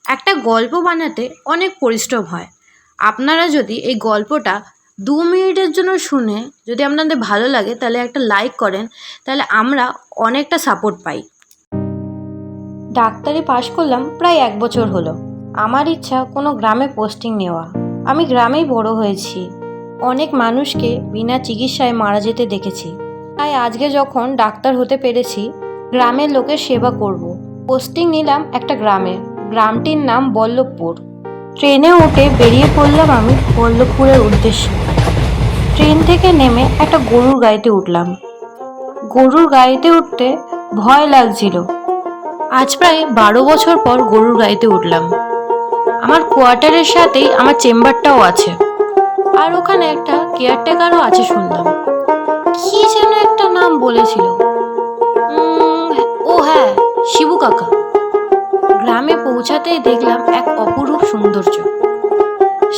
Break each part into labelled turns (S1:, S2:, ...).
S1: একটা গল্প বানাতে অনেক পরিশ্রম হয়। আপনারা যদি এই গল্পটা 2 মিনিটের জন্য শুনে যদি আপনাদের ভালো লাগে তাহলে একটা লাইক করেন, তাহলে আমরা অনেকটা সাপোর্ট পাই। ডাক্তারি পাশ করলাম প্রায় 1 বছর হলো। আমার ইচ্ছা কোনো গ্রামে পোস্টিং নেওয়া। আমি গ্রামেই বড় হয়েছি, অনেক মানুষকে বিনা চিকিৎসায় মারা যেতে দেখেছি। তাই আজকে যখন ডাক্তার হতে পেরেছি, গ্রামের লোকের সেবা করব। পোস্টিং নিলাম একটা গ্রামে। গ্রামটির নাম বল্লভপুর। ট্রেনে উঠে বেরিয়ে পড়লাম আমি বল্লভপুরের উদ্দেশ্যে। ট্রেন থেকে নেমে একটা গরুর গাড়িতে উঠলাম। গরুর গাড়িতে উঠতে ভয় লাগছিল। আজ প্রায় 12 বছর পর গরুর গাড়িতে উঠলাম। আমার কোয়ার্টারের সাথেই আমার চেম্বারটাও আছে, আর ওখানে একটা কেয়ারটেকারও আছে শুনলাম। কি যেন একটা নাম বলেছিল, ও হ্যাঁ, শিবু কাকা। গ্রামে পৌঁছাতেই দেখলাম এক অপরূপ সৌন্দর্য।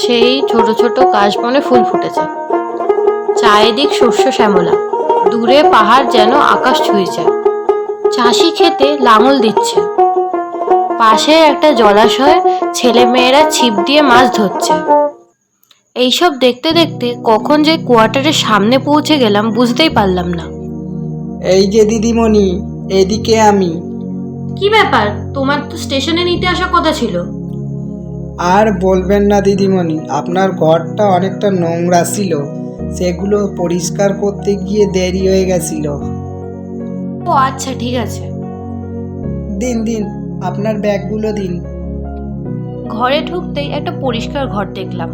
S1: সেই ছোট ছোট কাশবনে ফুল ফুটেছে, চারিদিক শস্য শ্যামলা, দূরে পাহাড় যেন আকাশ ছুঁয়েছে। চাষি খেতে লাঙল দিচ্ছে, পাশে একটা জলাশয়ে ছেলে মেয়েরা ছিপ দিয়ে মাছ ধরছে। এইসব দেখতে দেখতে কখন যে কোয়ার্টারের সামনে পৌঁছে গেলাম বুঝতেই পারলাম না।
S2: এই যে দিদিমণি, এদিকে আমি।
S1: কি ব্যাপার, তোমার তো স্টেশনে নিতে আসার কথা ছিল।
S2: আর বলবেন না দিদিমণি, আপনার ঘরটা অনেকটা নোংরা ছিল, সেগুলো পরিষ্কার করতে গিয়ে দেরি হয়ে গেছিল।
S1: ও আচ্ছা, ঠিক আছে।
S2: দিন দিন, আপনার ব্যাগগুলো দিন।
S1: ঘরে ঢুকতেই একটা পরিষ্কার ঘর দেখলাম।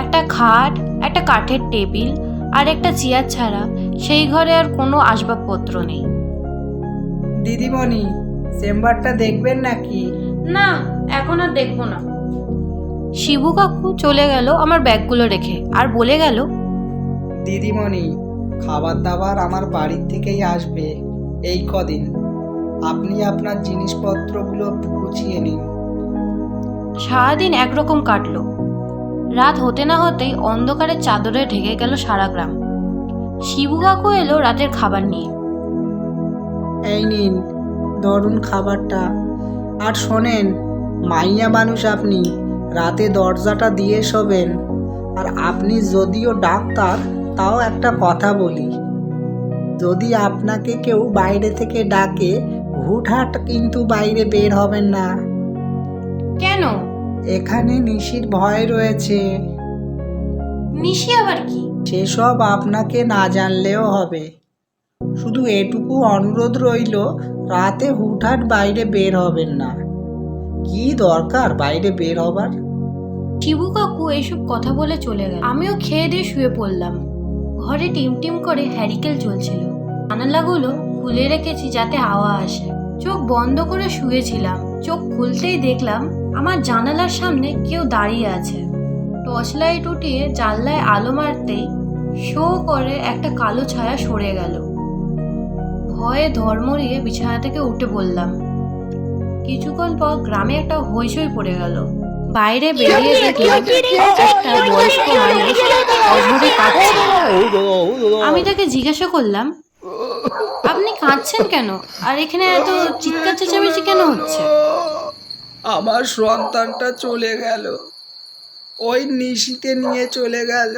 S1: একটা খাট, একটা কাঠের টেবিল আর একটা চেয়ার ছাড়া সেই ঘরে আর কোনো আসবাবপত্র নেই।
S2: দিদিমণি, চেম্বারটা দেখবেন নাকি?
S1: না, এখন আর দেখবো না। শিবু কাকু চলে গেল আমার ব্যাগগুলো রেখে, আর বলে গেল,
S2: দিদিমণি, খাবার দাবার আমার বাড়ির থেকেই আসবে এই কদিন। আপনি আপনার জিনিসপত্রগুলো গুছিয়ে নিন।
S1: সারাদিন একরকম কাটলো। রাত হতে না হতেই অন্ধকারের চাদরে ঢেকে গেল সারা গ্রাম। শিবু কাকু এলো রাতের খাবার নিয়ে।
S2: এই নিন, ধরুন খাবারটা। আর শোনেন, মাইয়া মানুষ আপনি, রাতে দরজাটা দিয়ে শোবেন। আর আপনি যদিও ডাক্তার, তাও একটা কথা বলি, যদি আপনাকে কেউ বাইরে থেকে ডাকে, হুটহাট কিন্তু বাইরে বের হবেন না।
S1: কেন?
S2: এখানে নিশির ভয় রয়েছে।
S1: নিশি আবার কি?
S2: সেসব আপনাকে না জানলেও হবে। শুধু এটুকু অনুরোধ রইল, রাতে হুটহাট বাইরে বের হবেন না। কি দরকার বাইরে বের হবার?
S1: শিবু কাকু এইসব কথা বলে চলে গেল। আমিও খেয়ে দিয়ে শুয়ে পড়লাম। ঘরে টিম টিম করে হ্যারিকেল চলছিল। জানালাগুলো খুলে রেখেছি যাতে হাওয়া আসে। চোখ বন্ধ করে শুয়েছিলাম। চোখ খুলতেই দেখলাম আমার জানালার সামনে কেউ দাঁড়িয়ে আছে। টর্চ লাইট উঠিয়ে জানলায় আলো মারতেই শো করে একটা কালো ছায়া সরে গেল। ভয়ে ধর্মরিয়ে বিছানা থেকে উঠে পড়লাম। কিছুক্ষণ পর গ্রামে একটা হইচই পড়ে গেল। বাইরে বেরিয়ে দেখলাম একটা বয়স্ক মানুষ অঝরে কাঁদছে। আমি তাকে জিজ্ঞাসা করলাম, আপনি কাঁদছেন কেন, আর এখানে এত চিৎকার চেঁচামেচি কেন হচ্ছে?
S2: আমার সন্তানটা চলে গেল, ওই নিশিতে নিয়ে চলে গেল।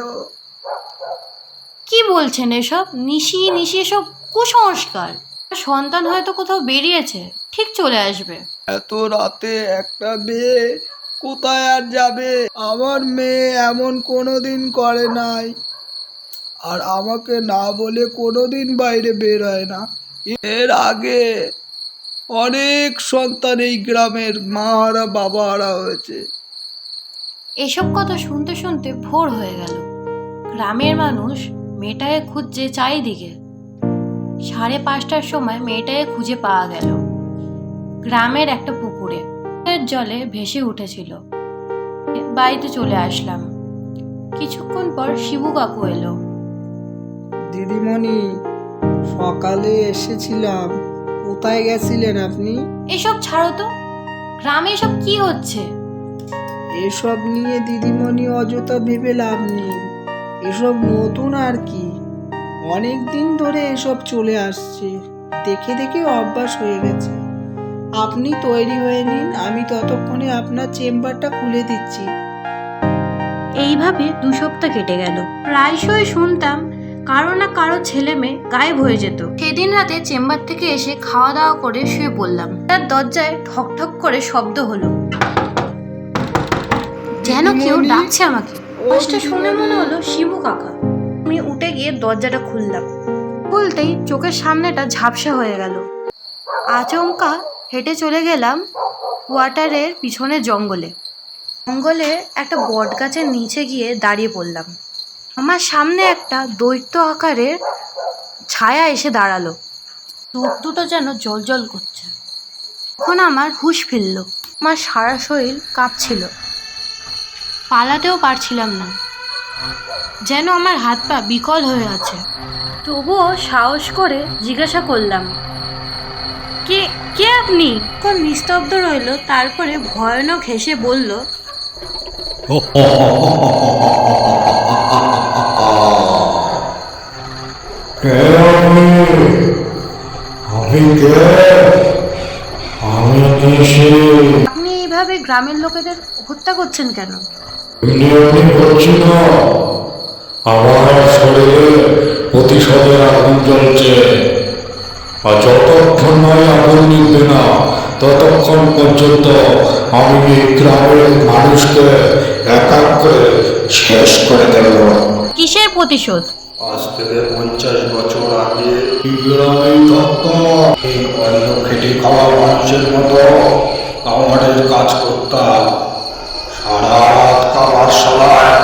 S1: কি বলছেন এসব? নিশি নিশি এসব কুসংস্কার। সন্তান হয়তো কোথাও বেরিয়েছে, ঠিক চলে আসবে।
S2: এত রাতে একটা মেয়ে কোথায় আর যাবে? আমার মেয়ে এমন কোনোদিন করে নাই, আর আমাকে না বলে কোনোদিন বাইরে বের হয় না। এর আগে অনেক সন্তান এই গ্রামের মা হারা বাবা হারা হয়েছে।
S1: এসব কথা শুনতে শুনতে ভোর হয়ে গেল। গ্রামের মানুষ মেয়েটাকে খুঁজছে চারিদিকে। 5:30টার সময় মেয়েটাকে খুঁজে পাওয়া গেল গ্রামের একটা পুকুরে। জলে ভেসে উঠেছিল। বাড়িতে চলে আসলাম। কিছুক্ষণ পর শিবু কাকু এলো।
S2: দিদিমণি, সকালে এসেছিলাম, কোথায় গেছিলেন আপনি?
S1: এসব ছাড়ো তো, গ্রামে এসব কি হচ্ছে?
S2: এসব নিয়ে দিদিমণি অযথা ভেবে লাভ নেই। এসব নতুন আর কি, অনেক দিন ধরে এসব চলে আসছে, দেখে দেখে অভ্যাস হয়ে গেছে। আপনি তৈরি হয়ে নিন, আমি ততক্ষণে আপনার চেম্বারটা খুলে দিচ্ছি।
S1: এইভাবে 2 সপ্তাহ কেটে গেল। প্রায়শই শুনতাম কারো না কারো ছেলে মেয়ে গায়েব হয়ে যেত। সেদিন রাতে চেম্বার থেকে এসে খাওয়া দাওয়া করে শুয়ে পড়লাম। তার দরজায় ঠক ঠক করে শব্দ হলো, যেন কেউ ডাকছে আমাকে। আওয়াজটা শুনে মনে হলো শিবু কাকা। আমি উঠে গিয়ে দরজাটা খুললাম। খুলতেই চোখের সামনেটা ঝাপসা হয়ে গেল। আচমকা হেঁটে চলে গেলাম কোয়ার্টারের পিছনে জঙ্গলে। জঙ্গলে একটা বট গাছের নিচে গিয়ে দাঁড়িয়ে পড়লাম। আমার সামনে একটা দৈত্য আকারের ছায়া এসে দাঁড়ালো। চোখ দুটো যেন জ্বলজ্বল করছে। তখন আমার হুঁশ ফিরল। আমার সারা শরীর কাঁপছিল, পালাতেও পারছিলাম না, যেন আমার হাত পা বিকল হয়ে আছে। তবুও সাহস করে জিজ্ঞাসা করলাম, কে কে আপনি? কোন নিস্তব্ধ রইল, তারপরে ভয়ানক হেসে বলল, আপনি এইভাবে গ্রামের লোকেদের হত্যা করছেন কেন?
S3: করছি না, আমার শরীরে প্রতিশোধের আগুন জ্বলছে, আর যতক্ষণ নয় আগুন নিবে না ততক্ষণ পর্যন্ত আমি এই গ্রামের মানুষকে এক এক করে শেষ করে দেব।
S1: কিসের প্রতিশোধ?
S3: আজ থেকে 50 বছর আগে এই গ্রামেই থাকতাম। এই অন্য খেটে খাওয়া মানুষের মতো আমাদের কাজ করতাম। সারা রাত খাবার সালায়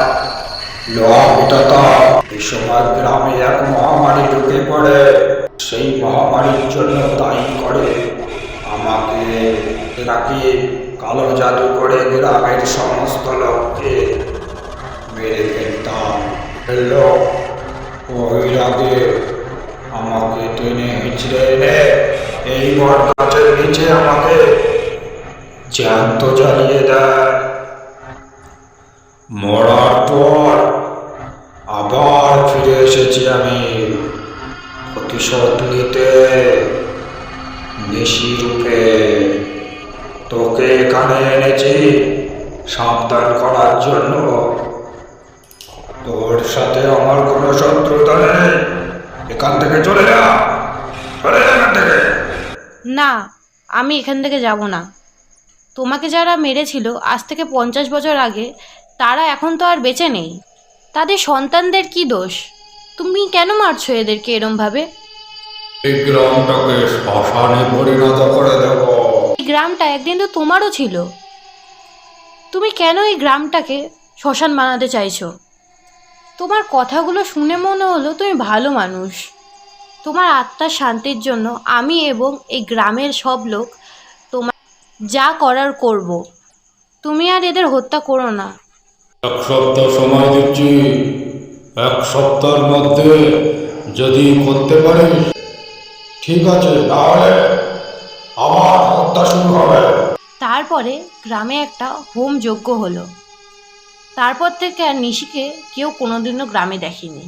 S3: লোহা মেটাতাম। এই সময় গ্রামে এক মহামারী ঢুকে পড়ে। সেই মহামারীর জন্য দায়ী করে আমাকে। নাকি কালো জাদু করে গ্রামের সমস্ত লোককে মেরে ফেলতাম। লোক ওই আগে আমাকে টেনে হিঁচড়ে এনে এই বট গাছের নিচে আমাকে জ্যান্ত জ্বালিয়ে দেয়। মরার পর আবার ফিরে এসেছি আমি প্রতিশোধ নিতে নিশি রূপে। তোকে এখানে এনেছি সাবধান করার জন্য। তোর সাথে আমার কোনো শত্রুতা নেই। এখান থেকে চলে যা, চলে যা এখান থেকে।
S1: না, আমি এখান থেকে যাব না। তোমাকে যারা মেরেছিল আজ থেকে 50 বছর আগে, তারা এখন তো আর বেঁচে নেই। তাদের সন্তানদের কি দোষ? তুমি কেন মারছো এদেরকে এরমভাবে?
S3: এই গ্রামটাকে শ্মশানে পরিণত করে দেব।
S1: এই গ্রামটা একদিন তো তোমারও ছিল। তুমি কেন এই গ্রামটাকে শ্মশান বানাতে চাইছো? তোমার কথাগুলো শুনে মনে হলো তুমি ভালো মানুষ। তোমার আত্মার শান্তির জন্য আমি এবং এই গ্রামের সব লোক তোমার যা করার করব। তুমি আর এদের হত্যা করো না।
S3: 1 সপ্তাহ সময় দিচ্ছি। 1 সপ্তাহের মধ্যে যদি করতে পারিস ঠিক আছে, তাহলে আবার হত্যা শুরু হবে।
S1: তারপরে গ্রামে একটা হোম যজ্ঞ হলো। তারপর থেকে আর নিশিকে কেউ কোনোদিনও গ্রামে দেখেনি।